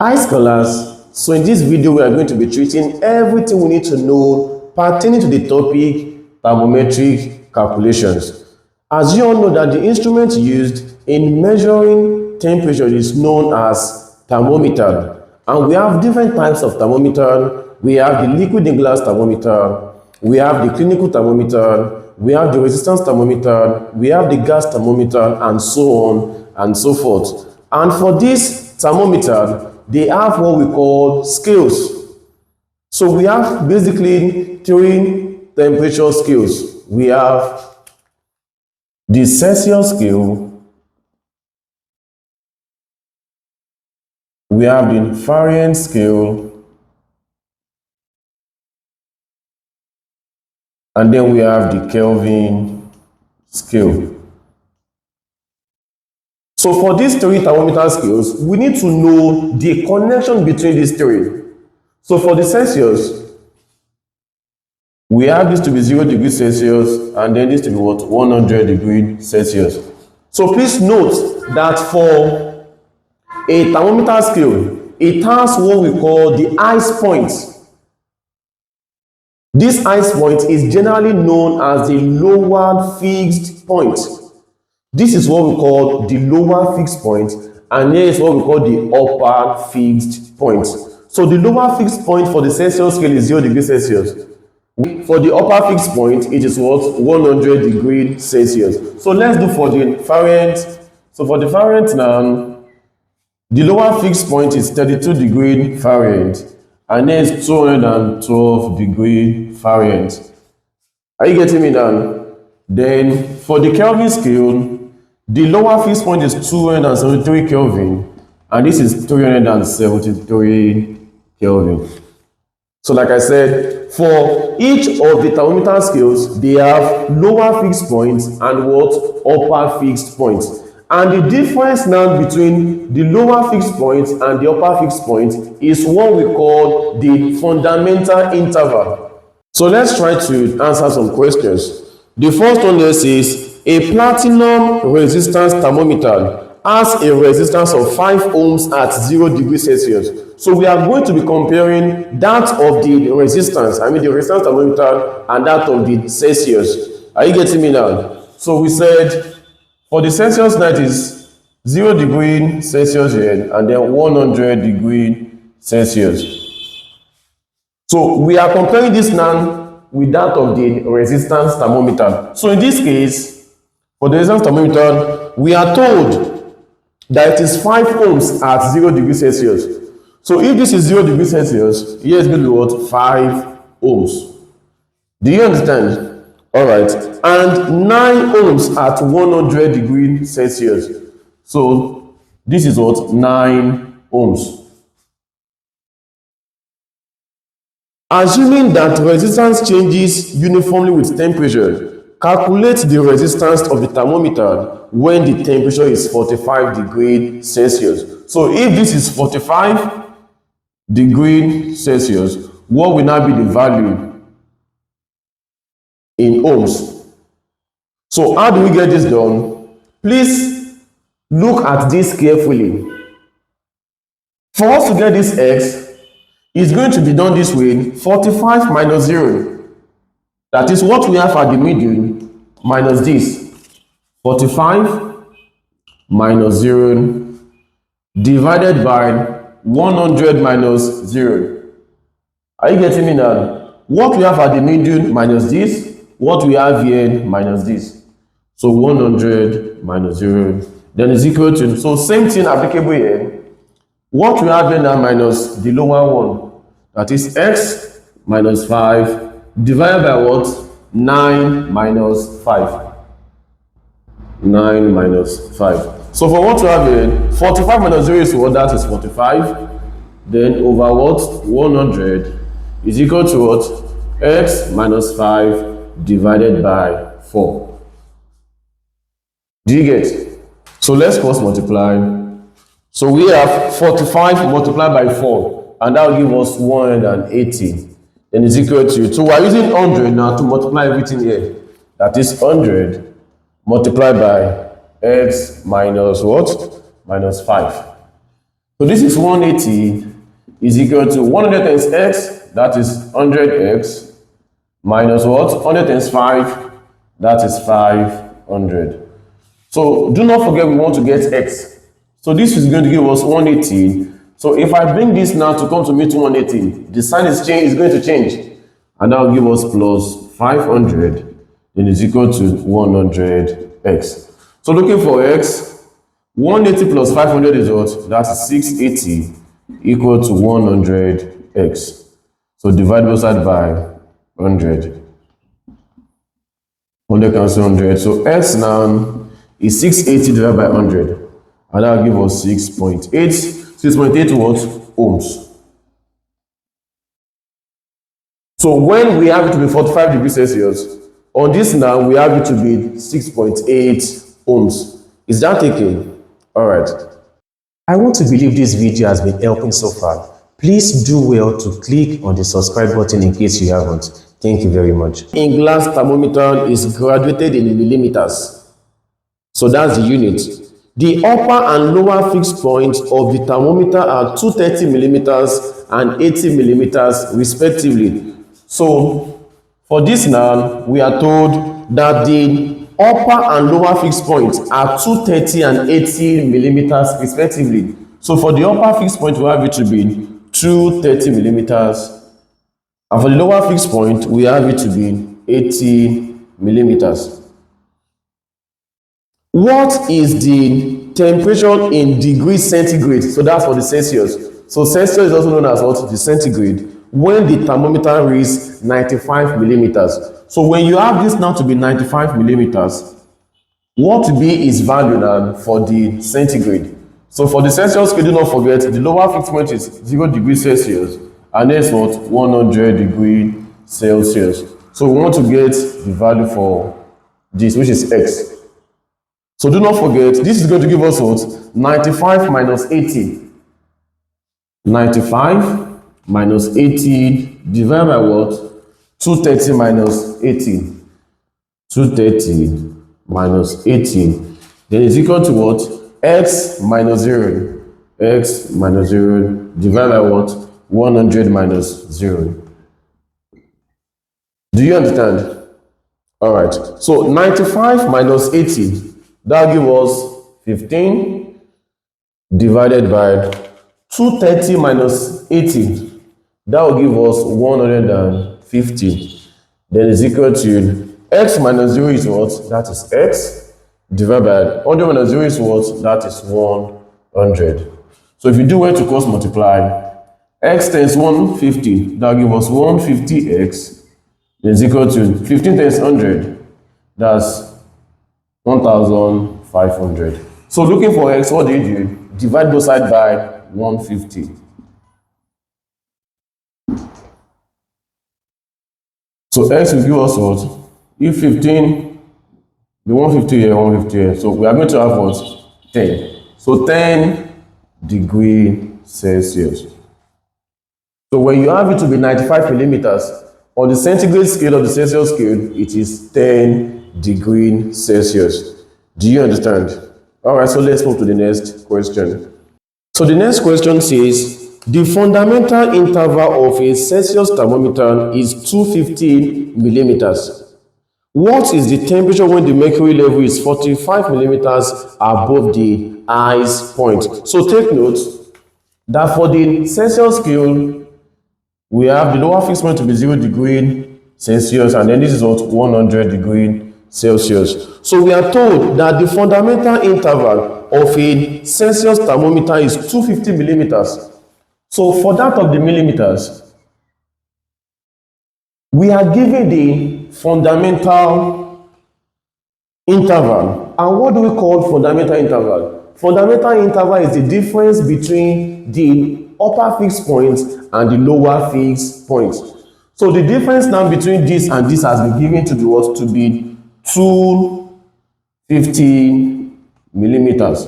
Hi scholars, so in this video we are going to be treating everything we need to know pertaining to the topic thermometric calculations. As you all know that the instrument used in measuring temperature is known as thermometer, and we have different types of thermometer. We have the liquid in glass thermometer, we have the clinical thermometer, we have the resistance thermometer, we have the gas thermometer, and so on and so forth. And for this thermometer, they have what we call scales. So we have basically three temperature scales. We have the Celsius scale, we have the Fahrenheit scale, and then we have the Kelvin scale. So for these three thermometer scales, we need to know the connection between these three. So for the Celsius, we have this to be 0 degrees Celsius, and then this to be what? 100 degrees Celsius. So please note that for a thermometer scale, it has what we call the ice point. This ice point is generally known as the lower fixed point. This is what we call the lower fixed point, and here is what we call the upper fixed point. So the lower fixed point for the Celsius scale is 0 degrees Celsius. For the upper fixed point, it is what? 100 degrees Celsius. So let's do for the Fahrenheit. So for the Fahrenheit now, the lower fixed point is 32 degrees Fahrenheit, and then it's 212 degrees Fahrenheit. Are you getting me now? Then for the Kelvin scale, the lower fixed point is 273 Kelvin, and this is 373 Kelvin. So like I said, for each of the thermometer scales, they have lower fixed points and what? Upper fixed points. And the difference now between the lower fixed point and the upper fixed point is what we call the fundamental interval. So let's try to answer some questions. The first one there says, a platinum resistance thermometer has a resistance of 5 ohms at 0 degrees Celsius. So we are going to be comparing that of the resistance, the resistance thermometer, and that of the Celsius. Are you getting me now? So we said for the Celsius, that is 0 degrees Celsius here, and then 100 degrees Celsius. So we are comparing this now with that of the resistance thermometer. So in this case, for the resistance thermometer, we are told that it is 5 ohms at 0 degrees Celsius. So if this is 0 degrees Celsius, here is going to be what? 5 ohms. Do you understand? Alright. And 9 ohms at 100 degrees Celsius. So this is what? 9 ohms. Assuming that resistance changes uniformly with temperature, calculate the resistance of the thermometer when the temperature is 45 degrees Celsius. So if this is 45 degrees Celsius, what will now be the value in ohms? So how do we get this done? Please look at this carefully. For us to get this x, it's going to be done this way: 45 minus 0. That is what we have at the middle minus this. 45 minus 0 divided by 100 minus 0. Are you getting me now? What we have at the middle minus this, what we have here minus this. So 100 minus 0 then is equal to, so same thing applicable here. What we have here now minus the lower one, that is x minus 5 divided by what? 9 minus 5. 9 minus 5. So for what we have here, 45 minus 0 is what? That is 45. Then over what? 100 is equal to what? X minus 5 divided by 4. Do you get? So let's cross multiply. So we have 45 multiplied by 4, and that will give us 180. Then is equal to, so we are using 100 now to multiply everything here. That is 100 multiplied by x minus what? Minus 5. So this is 180 is equal to 100 times x, that is 100x, minus what? 100 times 5, that is 500. So do not forget we want to get x. So this is going to give us 180. So if I bring this now to come to meet 180, the sign is going to change. And that will give us plus 500, then is equal to 100x. So looking for x, 180 plus 500 is what? That's 680 equal to 100x. So divide both sides by 100. 100 cancel 100. So x now is 680 divided by 100. And that will give us 6.8. 6.8 what? Ohms. So when we have it to be 45 degrees Celsius, on this now we have it to be 6.8 ohms. Is that okay? Alright. I want to believe this video has been helping so far. Please do well to click on the subscribe button in case you haven't. Thank you very much. In glass thermometer is graduated in millimeters. So that's the unit. The upper and lower fixed points of the thermometer are 230 millimeters and 80 millimeters respectively. So for this now, we are told that the upper and lower fixed points are 230 and 80 millimeters respectively. So for the upper fixed point, we have it to be 230 millimeters. And for the lower fixed point, we have it to be 80 millimeters. What is the temperature in degrees centigrade? So that's for the Celsius. So Celsius is also known as what? The centigrade. When the thermometer is 95 millimeters. So when you have this now to be 95 millimeters, what will be its value now for the centigrade? So for the Celsius scale, do not forget the lower fixed point is 0 degrees Celsius, and next what? 100 degrees Celsius. So we want to get the value for this, which is x. So do not forget, this is going to give us what? 95 minus 80. 95 minus 80 divided by what? 230 minus 80. 230 minus 80. Then is equal to what? X minus 0. X minus 0 divided by what? 100 minus 0. Do you understand? Alright. So 95 minus 80. That gives us 15 divided by 230 minus 80. That will give us 150. Then is equal to x minus 0 is what? That is x divided by 100 minus 0 is what? That is 100. So if you do well to cross multiply, x times 150, that will give us 150x. Then is equal to 15 times 100. That's 1500. So looking for x, what do you do? Divide both sides by 150. So x will give us what? If 15, the 150 here, 150 here. So we are going to have what? 10. So 10 degrees Celsius. So when you have it to be 95 millimeters, on the centigrade scale of the Celsius scale, it is 10 degrees Celsius. Do you understand? Alright, so let's move to the next question. So the next question says, the fundamental interval of a Celsius thermometer is 250 millimeters. What is the temperature when the mercury level is 45 millimeters above the ice point? So take note that for the Celsius scale, we have the lower fixed point to be 0 degrees Celsius, and then this is what? 100 degrees Celsius. So we are told that the fundamental interval of a Celsius thermometer is 250 millimeters. So for that of the millimeters, we are given the fundamental interval. And what do we call fundamental interval? Fundamental interval is the difference between the upper fixed point and the lower fixed point. So the difference now between this and this has been given to the what? To be 250 millimeters.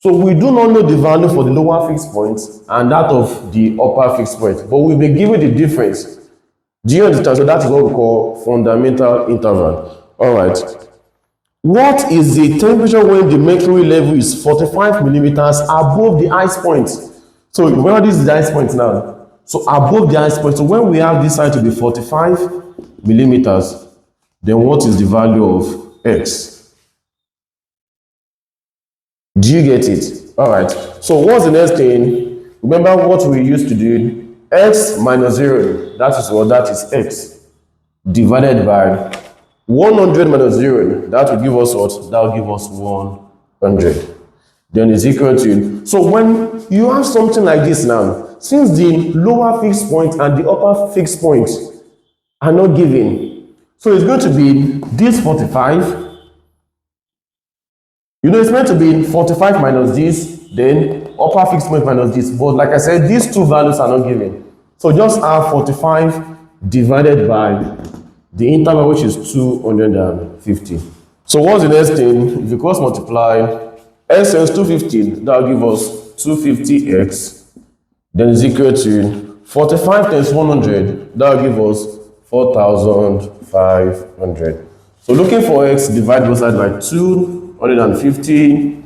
So we do not know the value for the lower fixed point and that of the upper fixed point, but we've been given the difference. Do you understand? So that is what we call fundamental interval. All right. what is the temperature when the mercury level is 45 millimeters above the ice point? So remember, this is the ice point now. So above the ice point, so when we have this side to be 45 millimeters, then what is the value of x? Do you get it? All right. So what's the next thing? Remember what we used to do? X minus 0, that is what? That is x, divided by 100 minus 0, that will give us what? That will give us 100. Then is equal to, so when you have something like this now, since the lower fixed point and the upper fixed point are not given, so it's going to be this 45. You know, it's meant to be 45 minus this, then upper fixed point minus this. But like I said, these two values are not given. So just add 45 divided by the interval, which is 250. So what's the next thing? If you cross multiply x times 250, that will give us 250x. Then is equal to 45 times 100, that will give us 4,500. So looking for x, divide both sides by 250.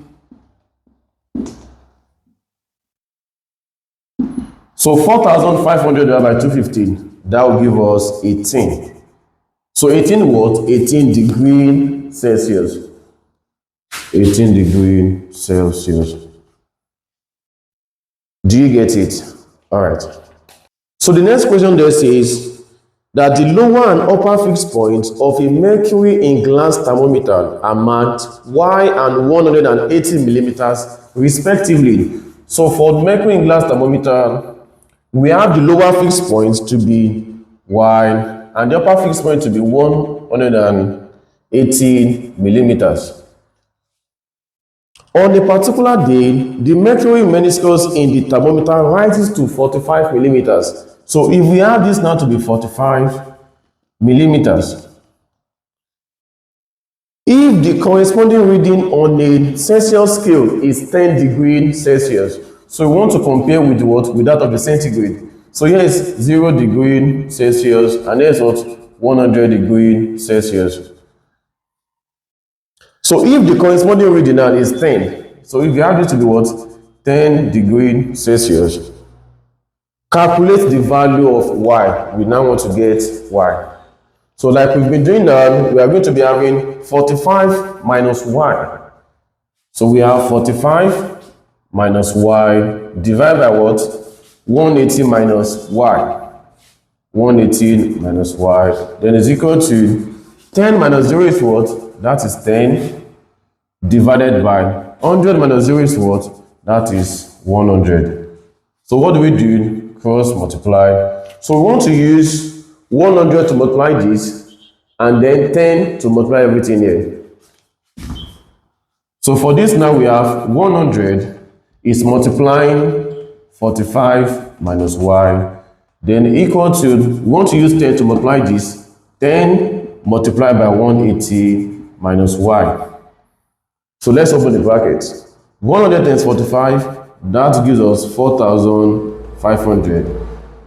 So 4,500 divided by 250, that will give us 18. So 18 what? 18 degree Celsius. 18 degree Celsius. Do you get it? All right. So the next question there says that the lower and upper fixed points of a mercury in glass thermometer are marked Y and 180 millimeters respectively. So for mercury in glass thermometer, we have the lower fixed points to be Y and the upper fixed point to be 180 millimeters. On a particular day, the mercury meniscus in the thermometer rises to 45 millimeters. So if we have this now to be 45 millimeters, if the corresponding reading on a Celsius scale is 10 degrees Celsius, so we want to compare with what? With that of the centigrade. So here is 0 degree Celsius, and here's what? 100 degrees Celsius. So if the corresponding reading now is 10, so if you have this to be what? 10 degrees Celsius, calculate the value of y. We now want to get y. So like we've been doing now, we are going to be having 45 minus y. So we have 45 minus y divided by what? 180 minus y. 180 minus y. Then is equal to 10 minus 0 is what? That is 10 divided by 100 minus 0 is what? That is 100. So what do we do? Cross multiply. So we want to use 100 to multiply this, and then 10 to multiply everything here. So for this now we have 100 is multiplying 45 minus y, then equal to, we want to use 10 to multiply this, 10 multiplied by 180 minus y. So let's open the brackets. 100 times 45, that gives us 4,500.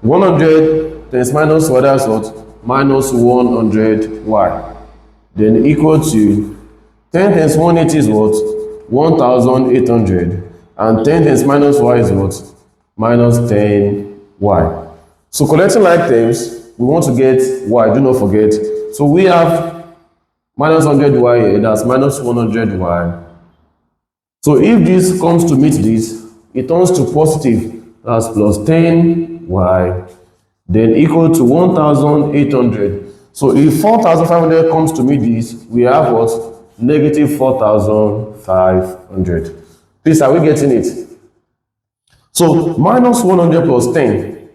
100 times minus y, that's what? Minus 100y. Then equal to 10 times 180 is what? 1,800. And 10 times minus y is what? Minus 10y. So collecting like terms, we want to get y, do not forget. So we have minus 100y here, that's minus 100y. So if this comes to meet this, it turns to positive, that's plus 10y, then equal to 1,800. So if 4,500 comes to meet this, we have what? Negative 4,500. Please, are we getting it? So minus 100 plus 10,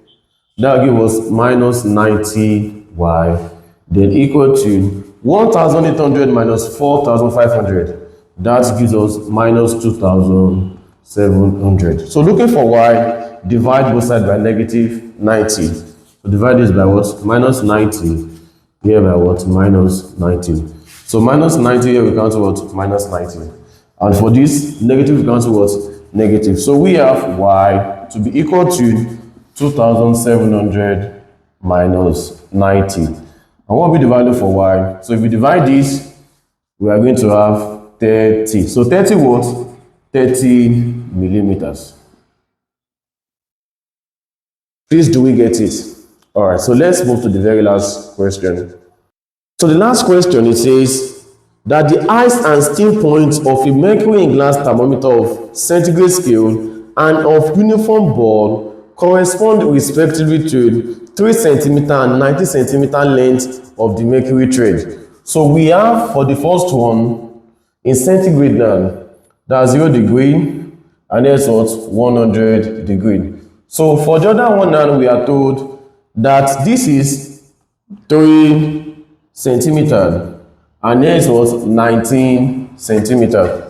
that will give us minus 90y, then equal to 1,800 minus 4,500. That gives us minus 2,700. So looking for y, divide both sides by negative 90. So divide this by what? Minus 90. Here by what? Minus 90. So minus 90 here we count to what? Minus 90. And for this, negative we count to what? Negative. So we have y to be equal to 2,700 minus 90. And what will be the value for y? So if we divide this we are going to have 30. So 30 what? 30 millimeters. Please, do we get it? All right, so let's move to the very last question. So the last question, it says that the ice and steam points of a mercury in glass thermometer of centigrade scale and of uniform ball correspond respectively to 3 centimeter and 90 centimeter length of the mercury thread. So we have for the first one in centigrade now, that's 0 degree, and that's what? 100 degree. So for the other one now, we are told that this is 3 centimeter and here is what? 19 centimeter.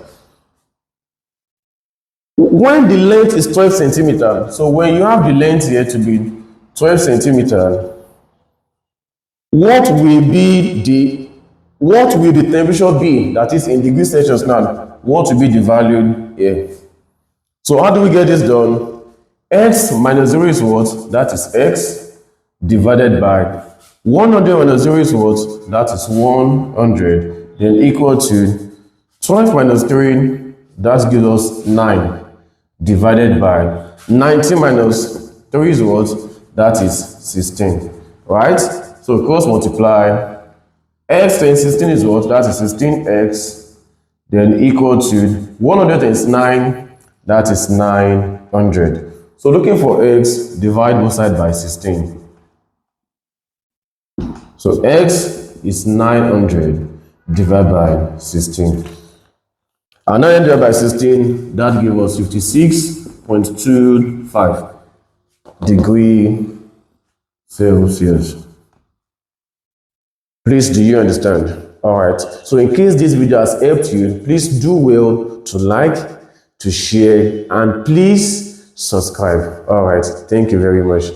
When the length is 12 centimeter, so when you have the length here to be 12 centimeter, what will the temperature be? That is in degrees Celsius now. What will be the value here? So how do we get this done? X minus 0 is what? That is x divided by 100 minus 0 is what? That is 100. Then equal to 12 minus 3, that gives us 9 divided by 90 minus 3 is what? That is 16. Right? So cross multiply. X times 16 is what? That is 16x. Then equal to 100 times 9, that is 900. So looking for x, divide both sides by 16. So x is 900 divided by 16. And 900 divided by 16, that gives us 56.25 degree Celsius. Please, do you understand? All right. So in case this video has helped you, please do well to like, to share, and please subscribe. All right. Thank you very much.